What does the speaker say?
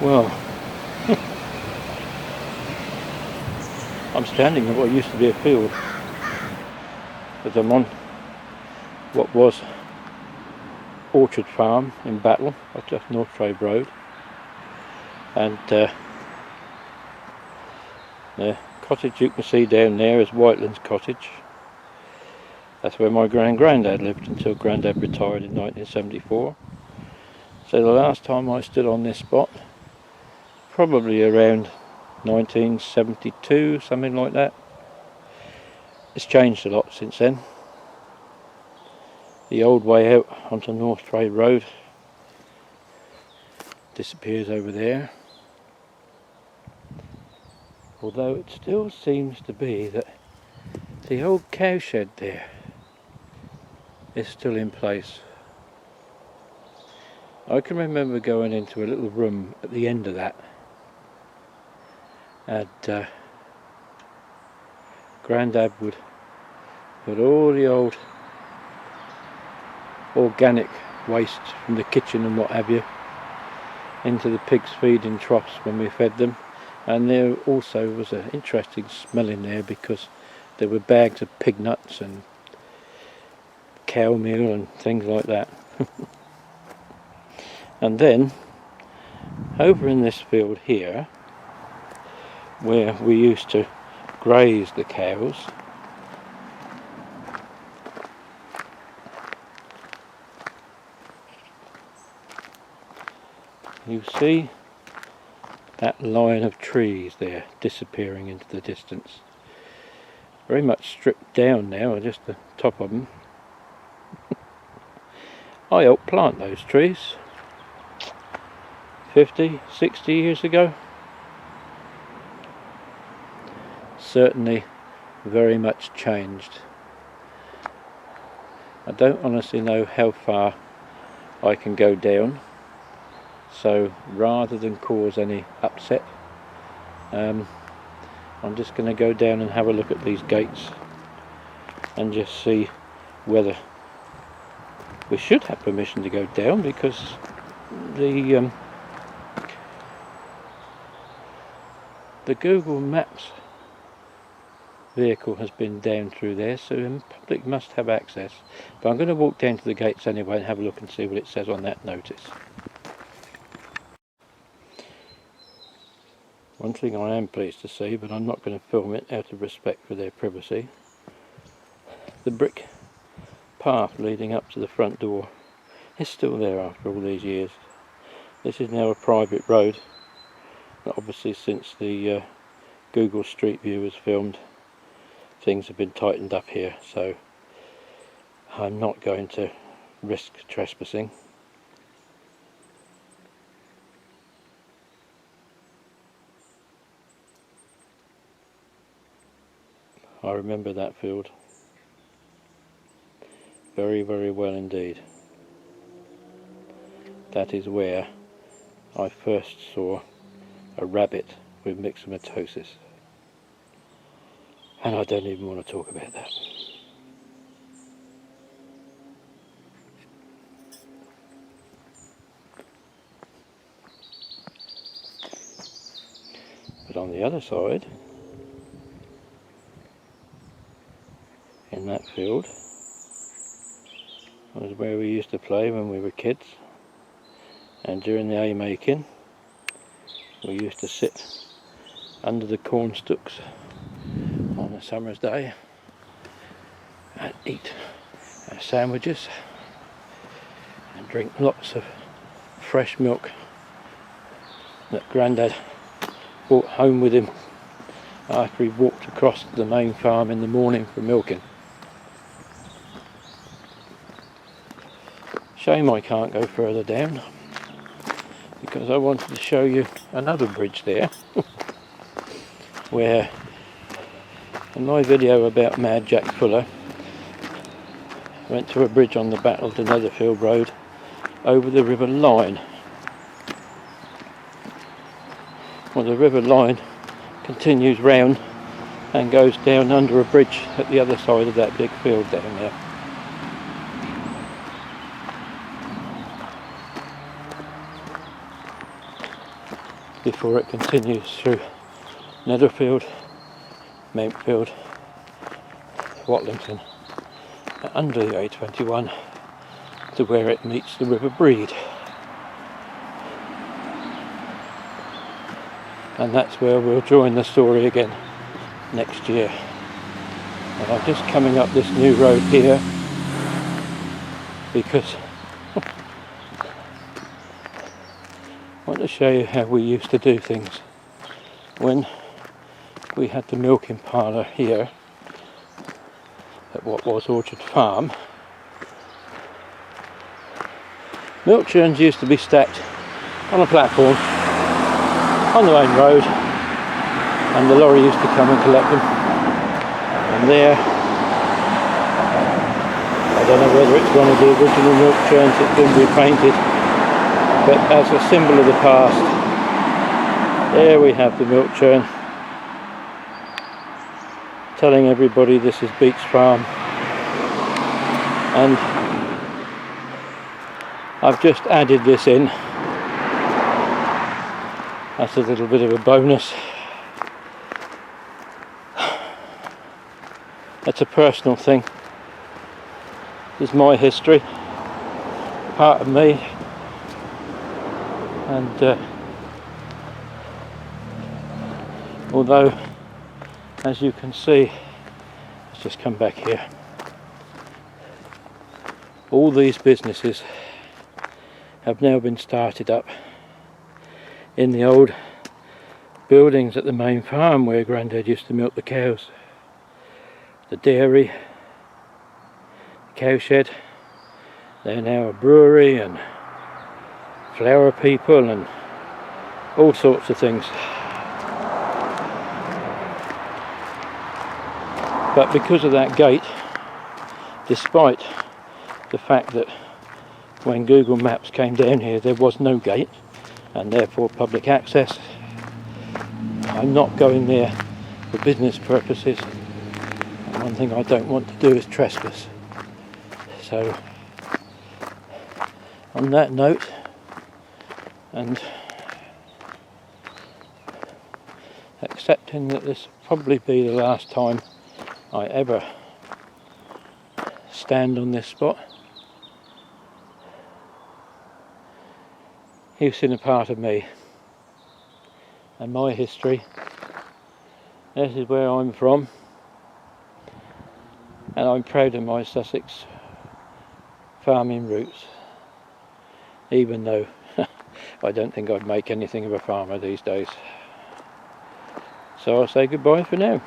Well, I'm standing in what used to be a field, as I'm on what was Orchard Farm in Battle, just North Trade Road, and the cottage you can see down there is Whiteland's cottage. That's where my granddad lived until Grandad retired in 1974. So the last time I stood on this spot, probably around 1972, something like that. It's changed a lot since then. The old way out onto North Trade Road disappears over there. Although it still seems to be that the old cowshed there is still in place. I can remember going into a little room at the end of that, and Grandad would put all the old organic waste from the kitchen and what have you into the pigs' feeding troughs when we fed them, and there also was an interesting smell in there because there were bags of pig nuts and cow meal and things like that. And then over in this field here, where we used to graze the cows, you see that line of trees there disappearing into the distance. Very much stripped down now, just the top of them. I helped plant those trees 50, 60 years ago. Certainly very much changed. I don't honestly know how far I can go down, so rather than cause any upset, I'm just going to go down and have a look at these gates and just see whether we should have permission to go down, because the Google Maps vehicle has been down through there, so the public must have access. But I'm going to walk down to the gates anyway and have a look and see what it says on that notice. One thing I am pleased to see, but I'm not going to film it out of respect for their privacy, the brick path leading up to the front door is still there after all these years. This is now a private road, but obviously since the Google Street View was filmed, things have been tightened up here, so I'm not going to risk trespassing. I remember that field very, very well indeed. That is where I first saw a rabbit with myxomatosis, and I don't even want to talk about that. But on the other side, in that field, was where we used to play when we were kids, and during the haymaking we used to sit under the corn stalks on a summer's day and eat our sandwiches and drink lots of fresh milk that Grandad brought home with him after he walked across the main farm in the morning for milking. Shame I can't go further down, because I wanted to show you another bridge there where in my video about Mad Jack Fuller I went to a bridge on the Battle to Netherfield Road over the River Line. Well, the River Line continues round and goes down under a bridge at the other side of that big field down there. before it continues through Netherfield, Mountfield, Watlington, under the A21 to where it meets the River Breed. And that's where we'll join the story again next year. And I'm just coming up this new road here because I want to show you how we used to do things when we had the milking parlour here at what was Orchard Farm. Milk churns used to be stacked on a platform on the main road, and the lorry used to come and collect them. And there, I don't know whether it's one of the original milk churns that's been repainted, but as a symbol of the past, there we have the milk churn, telling everybody this is Beats Farm. And I've just added this in. That's a little bit of a bonus. That's a personal thing. This is my history, part of me, and although, as you can see, let's just come back here, all these businesses have now been started up in the old buildings at the main farm where Grandad used to milk the cows. The dairy, the cowshed, they're now a brewery and flower people and all sorts of things. But because of that gate, despite the fact that when Google Maps came down here there was no gate and therefore public access, I'm not going there for business purposes, and one thing I don't want to do is trespass. So on that note, and accepting that this will probably be the last time I ever stand on this spot, you've seen a part of me and my history. This is where I'm from, and I'm proud of my Sussex farming roots, even though I don't think I'd make anything of a farmer these days. So I'll say goodbye for now.